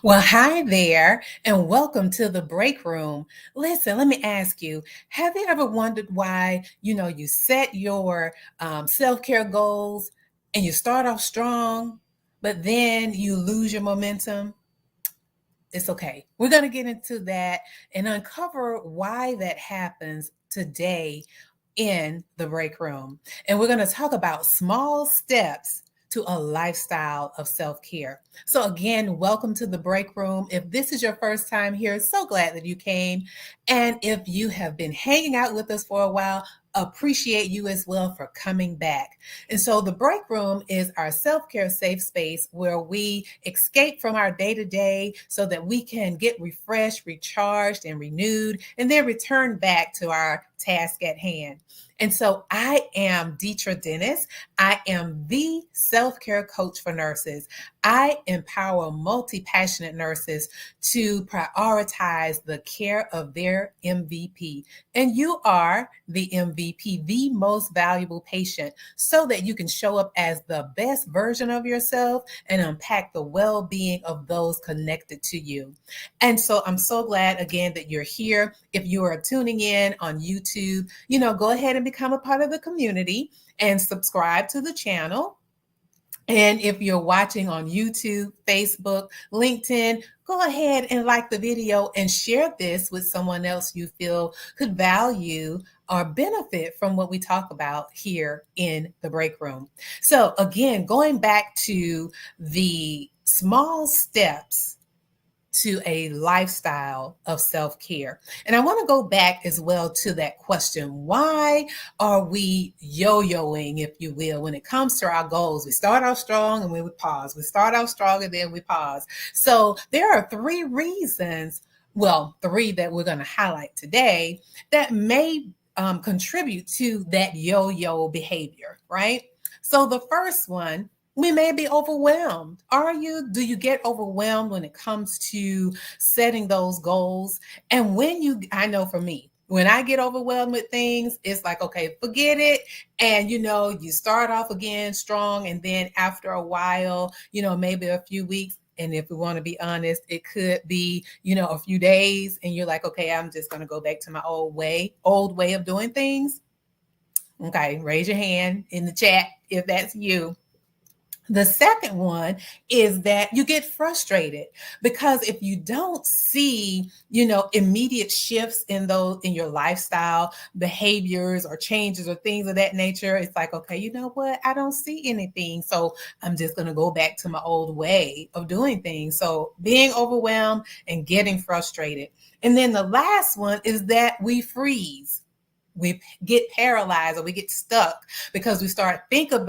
Well, hi there, and welcome to the break room. Listen, let me ask you, have you ever wondered why, you set your self care goals and you start off strong, but then you lose your momentum? It's okay. We're going to get into that and uncover why that happens today in the break room. And we're going to talk about small steps to a lifestyle of self care. So, again, welcome to the break room. If this is your first time here, so glad that you came. And if you have been hanging out with us for a while, appreciate you as well for coming back. And so the break room is our self-care safe space where we escape from our day-to-day so that we can get refreshed, recharged, and renewed, and then return back to our task at hand. And so I am Deetra Dennis. I am the self-care coach for nurses. I empower multi-passionate nurses to prioritize the care of their MVP. And you are the MVP, the most valuable patient, so that you can show up as the best version of yourself and impact the well-being of those connected to you. And so I'm so glad again that you're here. If you are tuning in on YouTube, go ahead and become a part of the community and subscribe to the channel. And if you're watching on YouTube, Facebook, LinkedIn, go ahead and like the video and share this with someone else you feel could value or benefit from what we talk about here in the break room. So again, going back to the small steps to a lifestyle of self-care. And I want to go back as well to that question. Why are we yo-yoing, if you will, when it comes to our goals? We start off strong and then we pause. We start off strong and then we pause. So there are three reasons, well, three that we're going to highlight today that may contribute to that yo-yo behavior, right? So the first one, we may be overwhelmed. Do you get overwhelmed when it comes to setting those goals? And I know for me, when I get overwhelmed with things, it's like, okay, forget it. And, you start off again strong. And then after a while, maybe a few weeks, and if we want to be honest, it could be, a few days. And you're like, okay, I'm just going to go back to my old way of doing things. Okay, raise your hand in the chat if that's you. The second one is that you get frustrated because if you don't see, immediate shifts in your lifestyle behaviors or changes or things of that nature, it's like, okay, you know what? I don't see anything. So I'm just going to go back to my old way of doing things. So being overwhelmed and getting frustrated. And then the last one is that we freeze. We get paralyzed or we get stuck because we start thinking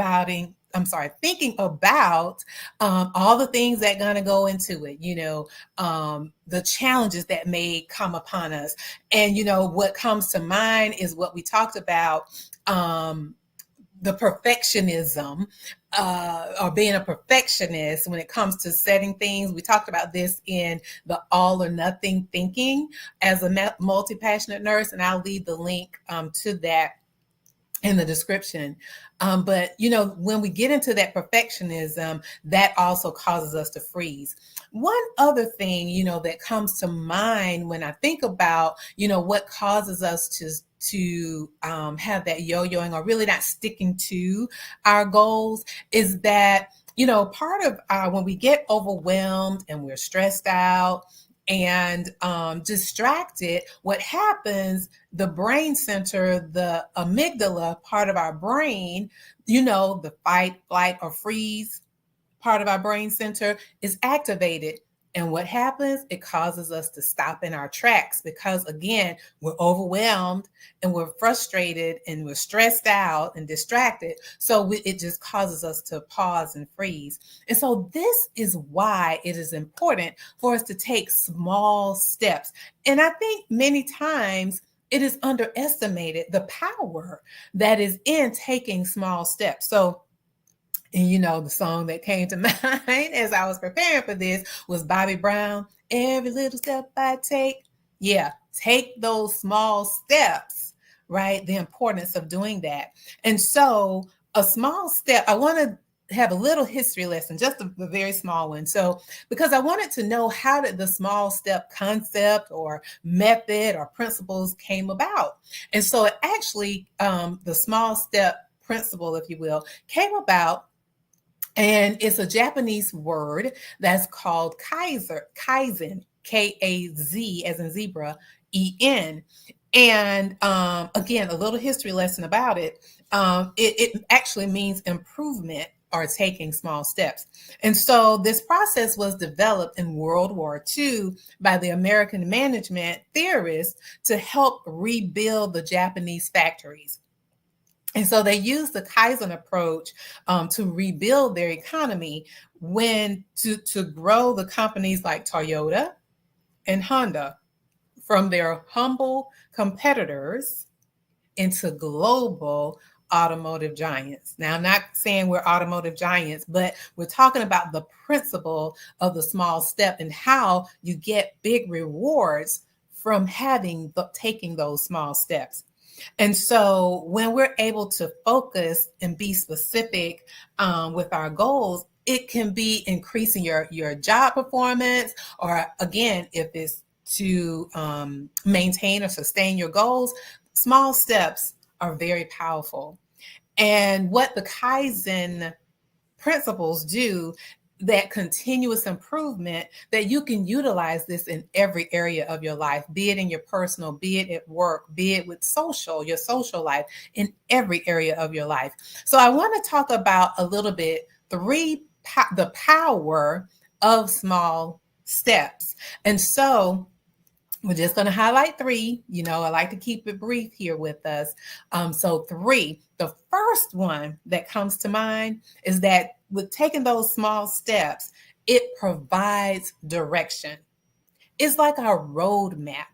about all the things that are going to go into it, the challenges that may come upon us. And, what comes to mind is what we talked about, the perfectionism, or being a perfectionist when it comes to setting things. We talked about this in the all or nothing thinking as a multi-passionate nurse, and I'll leave the link to that in the description. But, when we get into that perfectionism, that also causes us to freeze. One other thing, that comes to mind when I think about, what causes us to have that yo-yoing or really not sticking to our goals is that, part of when we get overwhelmed and we're stressed out and distracted, what happens, the brain center, the amygdala part of our brain, the fight, flight, or freeze part of our brain center is activated. And what happens? It causes us to stop in our tracks because, again, we're overwhelmed and we're frustrated and we're stressed out and distracted. So it just causes us to pause and freeze. And so this is why it is important for us to take small steps. And I think many times it is underestimated the power that is in taking small steps. So, and the song that came to mind as I was preparing for this was Bobby Brown, Every Little Step I Take. Yeah, take those small steps, right? The importance of doing that. And so a small step, I want to have a little history lesson, just a very small one. So, because I wanted to know how did the small step concept or method or principles came about. And so it actually, the small step principle, if you will, came about, and it's a Japanese word that's called kaizen, Kaz as in zebra, En. And again, a little history lesson about it. It actually means improvement or taking small steps. And so this process was developed in World War II by the American management theorists to help rebuild the Japanese factories. And so they used the Kaizen approach to rebuild their economy when to grow the companies like Toyota and Honda from their humble competitors into global automotive giants. Now, I'm not saying we're automotive giants, but we're talking about the principle of the small step and how you get big rewards from taking those small steps. And so when we're able to focus and be specific with our goals, it can be increasing your job performance, or again, if it's to maintain or sustain your goals, small steps are very powerful. And what the Kaizen principles do, that continuous improvement, that you can utilize this in every area of your life, be it in your personal, be it at work, be it with your social life, in every area of your life. So I want to talk about a little bit the power of small steps. And so we're just going to highlight three. I like to keep it brief here with us. So three, the first one that comes to mind is that with taking those small steps, it provides direction. It's like our roadmap.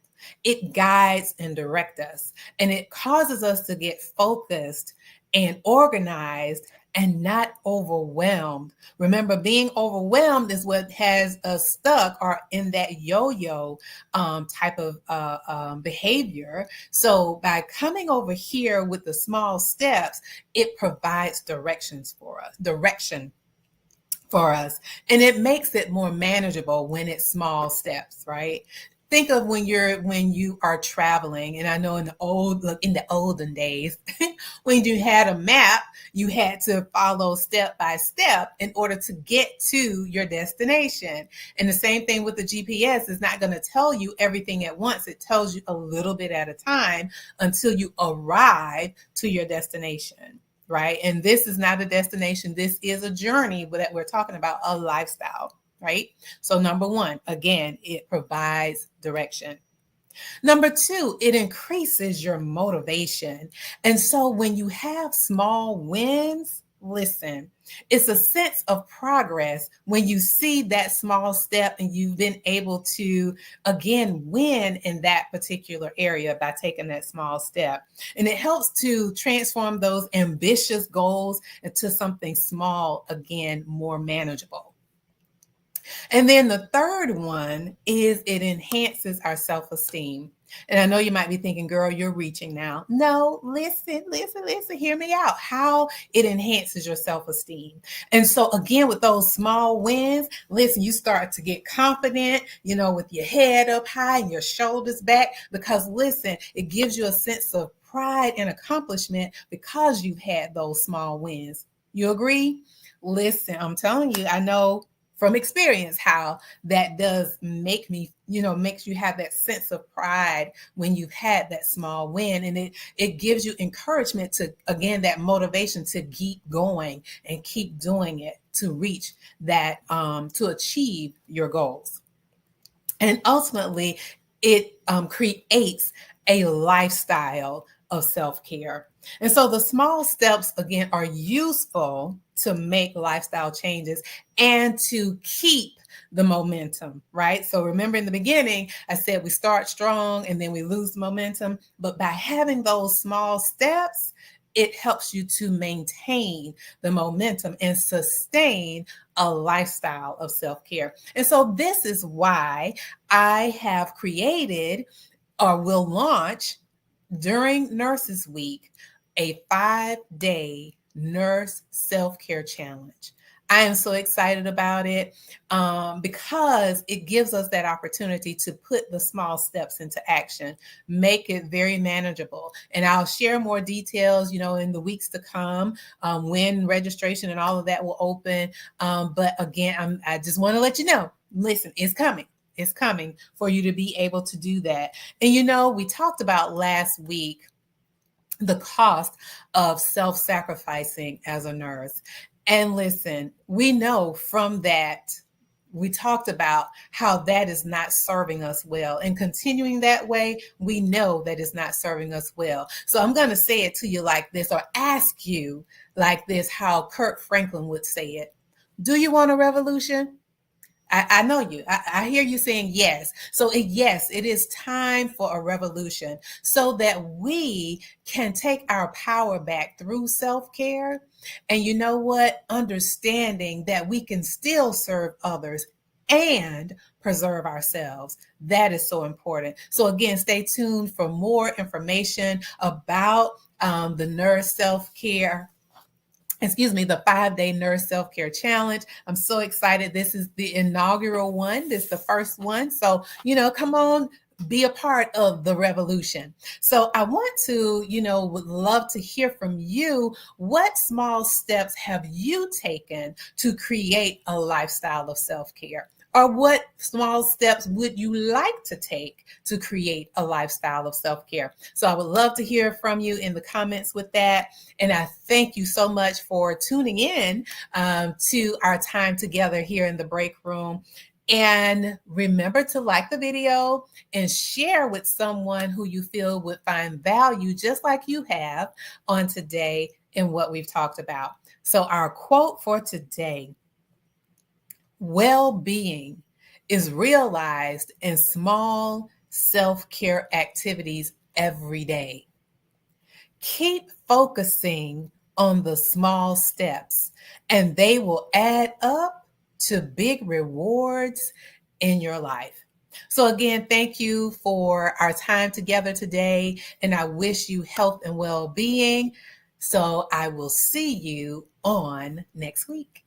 It guides and directs us, and it causes us to get focused and organized and not overwhelmed. Remember, being overwhelmed is what has us stuck or in that yo-yo type of behavior. So by coming over here with the small steps, it provides direction for us, and it makes it more manageable when it's small steps, right? Think of when you are traveling, and I know in the olden days, when you had a map, you had to follow step by step in order to get to your destination. And the same thing with the GPS, is not going to tell you everything at once. It tells you a little bit at a time until you arrive to your destination. Right. And this is not a destination. This is a journey that we're talking about, a lifestyle. Right. So number one, again, it provides direction. Number two, it increases your motivation. And so when you have small wins, listen, it's a sense of progress when you see that small step and you've been able to, again, win in that particular area by taking that small step. And it helps to transform those ambitious goals into something small, again, more manageable. And then the third one is it enhances our self-esteem. And I know you might be thinking, girl, you're reaching now. No, listen, hear me out. How it enhances your self-esteem. And so again, with those small wins, listen, you start to get confident, with your head up high and your shoulders back, because listen, it gives you a sense of pride and accomplishment because you've had those small wins. You agree? Listen, I'm telling you, I know from experience how that does makes you have that sense of pride when you've had that small win, and it gives you encouragement to, again, that motivation to keep going and keep doing it to reach that, to achieve your goals. And ultimately, it creates a lifestyle of self-care. And so the small steps, again, are useful to make lifestyle changes and to keep the momentum, right? So remember in the beginning, I said we start strong and then we lose momentum. But by having those small steps, it helps you to maintain the momentum and sustain a lifestyle of self-care. And so this is why I have created, or will launch during Nurses Week, a 5-day nurse self-care challenge. I am so excited about it because it gives us that opportunity to put the small steps into action, make it very manageable. And I'll share more details, in the weeks to come, when registration and all of that will open. But again, I just want to let you know, listen, it's coming. It's coming for you to be able to do that. And we talked about last week the cost of self-sacrificing as a nurse. And listen, we know from that, we talked about how that is not serving us well. And continuing that way, we know that is not serving us well. So I'm going to say it to you like this, or ask you like this, how Kirk Franklin would say it. Do you want a revolution? I know you. I hear you saying yes. So yes, it is time for a revolution so that we can take our power back through self-care. And you know what? Understanding that we can still serve others and preserve ourselves. That is so important. So again, stay tuned for more information about the nurse self-care, the 5-day nurse self-care challenge. I'm so excited. This is the inaugural one. This is the first one. So, come on, be a part of the revolution. So I want to, would love to hear from you. What small steps have you taken to create a lifestyle of self-care? Or what small steps would you like to take to create a lifestyle of self-care? So I would love to hear from you in the comments with that. And I thank you so much for tuning in to our time together here in the break room. And remember to like the video and share with someone who you feel would find value, just like you have on today in what we've talked about. So our quote for today: well-being is realized in small self-care activities every day. Keep focusing on the small steps, and they will add up to big rewards in your life. So again, thank you for our time together today, and I wish you health and well-being. So I will see you on next week.